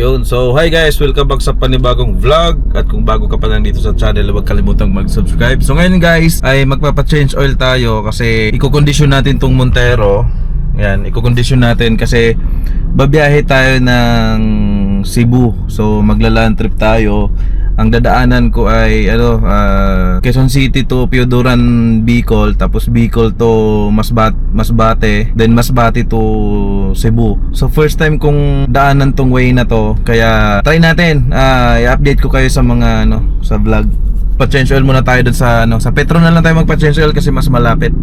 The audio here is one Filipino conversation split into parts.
Yun, so hi guys, welcome back sa panibagong vlog. At kung bago ka pa lang dito sa channel, huwag kalimutang mag-subscribe. So ngayon guys, ay magpapa-change oil tayo kasi i-condition natin tong Montero. Yan, i-condition natin kasi babiyahe tayo ng Cebu. So magla-land trip tayo. Ang dadaanan ko ay Quezon City to Pioduran, Bicol, tapos Bicol to Masbate, then Masbate to Cebu. So first time kong daanan tong way na to, kaya try natin. I-update ko kayo sa mga sa vlog. Pa-change oil muna tayo dun sa sa Petro na lang tayo magpa-change oil kasi mas malapit.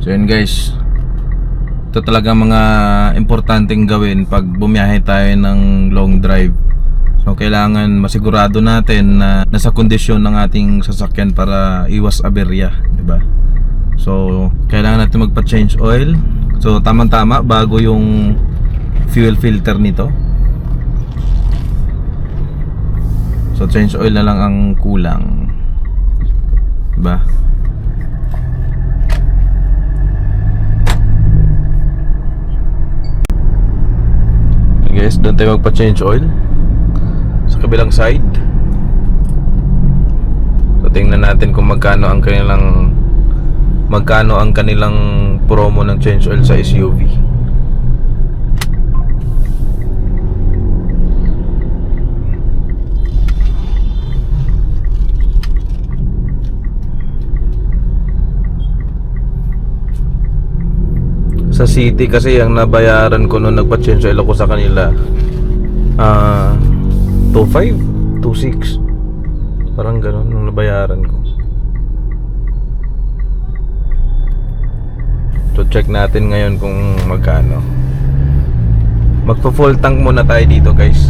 So yun guys, ito talaga mga importanteng gawin pag bumiyahe tayo ng long drive. So kailangan masigurado natin na nasa kondisyon ng ating sasakyan para iwas aberya, diba? So kailangan natin magpa-change oil. So tamang-tama bago yung fuel filter nito. So change oil na lang ang kulang, diba? Guys, doon tayo magpa-change oil sa kabilang side. So tingnan natin kung magkano ang kanilang promo ng change oil sa SUV. Sa city kasi ang nabayaran ko nung nagpa-change oil ako sa kanila 2.5, 2.6, parang gano'n nung nabayaran ko. So check natin ngayon kung magkano. Magpa-full tank muna tayo dito guys.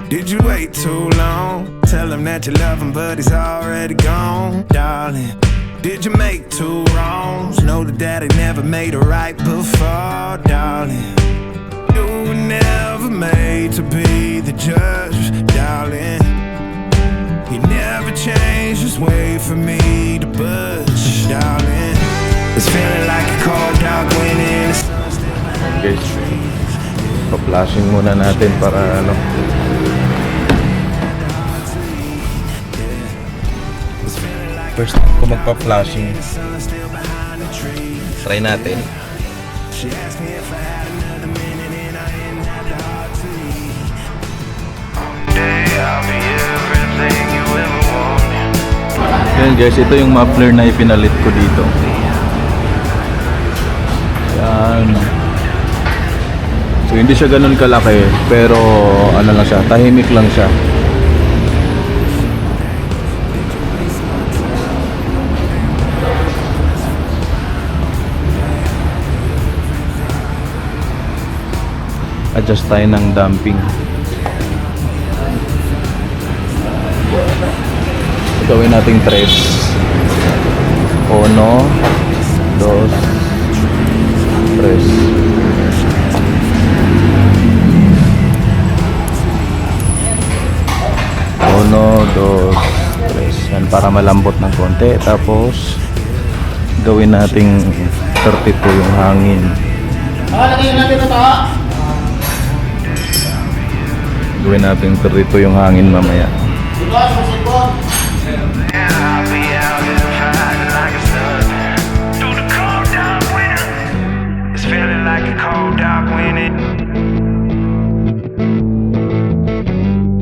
Did you wait too long? Tell him that you love him, but he's already gone, darling. Did you make two wrongs? Know that daddy never made a right before, darling. You were never made to be the judge, darling. He never changed his way for me to budge, darling. It's feeling like a cold dark wind in the sun still behind the trees. Pa-flashing muna natin para first kung magpa-flashing, try natin. Yan guys, ito yung muffler na ipinalit ko dito. Yan. So hindi siya ganun kalaki, pero lang siya, tahimik lang siya. Adjust tayo ng damping. Gawin nating 3. 1, 2, 3. Yan, para malambot ng konti. Tapos gawin nating 32 yung hangin. Lagyan natin ito. Gawin natin 32 yung hangin mamaya. It's feeling like a cold dark wind.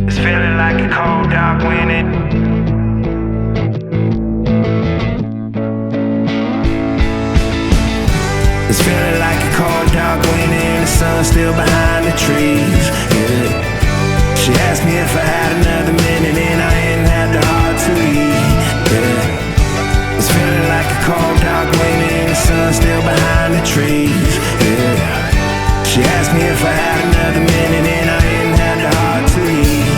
It's feeling like a cold dark wind. It's feeling like a cold, dark winter and the sun still behind the trees. Yeah. She asked me if I had another minute and I ain't had the heart to leave. Yeah. It's feeling like a cold, dark winter and the sun still behind the trees. Yeah. She asked me if I had another minute and I ain't had the heart to leave.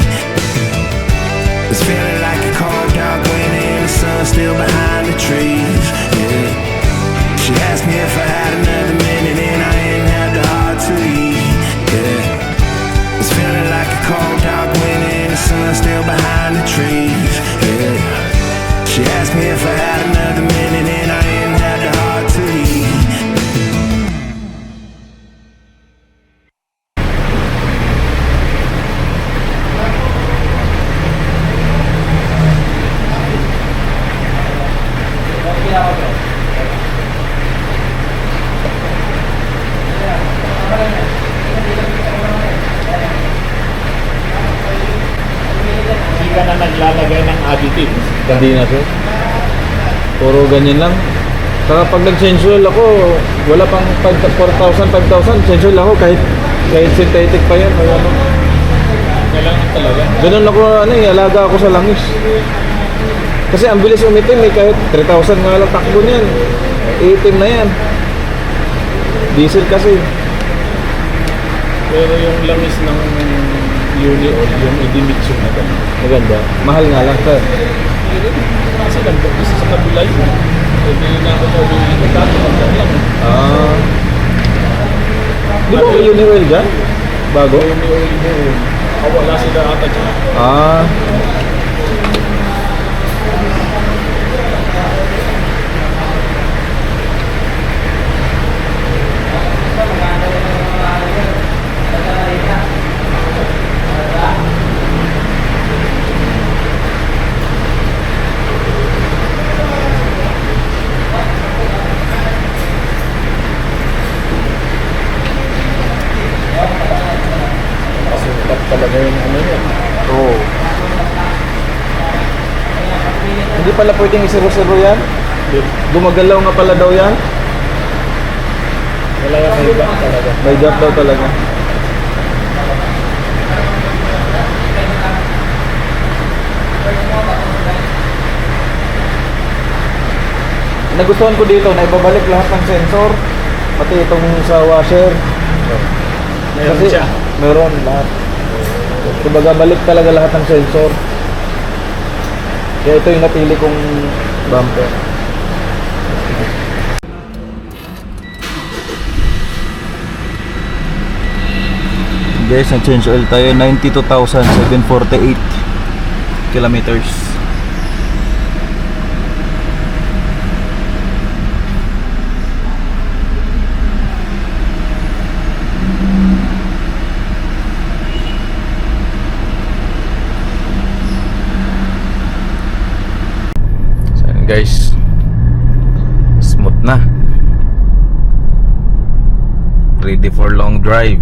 It's feeling like a cold, dark winter and the sun still behind the trees. Yeah. She asked me if I had another minute and I ain't had the heart to leave. Yeah. It's feeling like a cold, dark winter and the sun still behind the trees. Yeah. She asked me if I had another minute and I ain't had the heart to leave. Hindi ka na naglalagay ng additives. Hindi na sir. Puro ganyan lang. Saka pag nag-change oil ako, wala pang 4,000, 5,000. Change oil ako kahit synthetic pa yan. O ano. Kailangan talaga. Ganun ako, alaga ako sa langis. Kasi ang bilis umitim eh, kahit 3,000 nga lang takbo niyan. Iitim na yan. Diesel kasi. Pero yung langis ng Uni Oil, yung Idemitsu na gano'n. Maganda. Mahal nga lang sir. Kasi nandun isa sa kabila yun. Hindi na ako mabili ito. Dati lang. Ah. Di ba may Uni Oil dyan? Bago? Uni Oil mo. Wala sila ata dyan. Ah. Kasi top talaga yung ano yan. Oo. Hindi pala pwedeng isiro-siro yan? Gumagalaw nga pala daw yan? Wala yung may back talaga. May gap daw talaga. Nagustuhan ko dito na ibabalik lahat ng sensor, pati itong sa washer. Meron Kasi siya. meron lahat. Kumbaga balik talaga lahat ng sensor. Kaya ito yung napili kong bumper. Guys, nag-change oil tayo. 92,748 kilometers. Guys, smooth na, ready for long drive.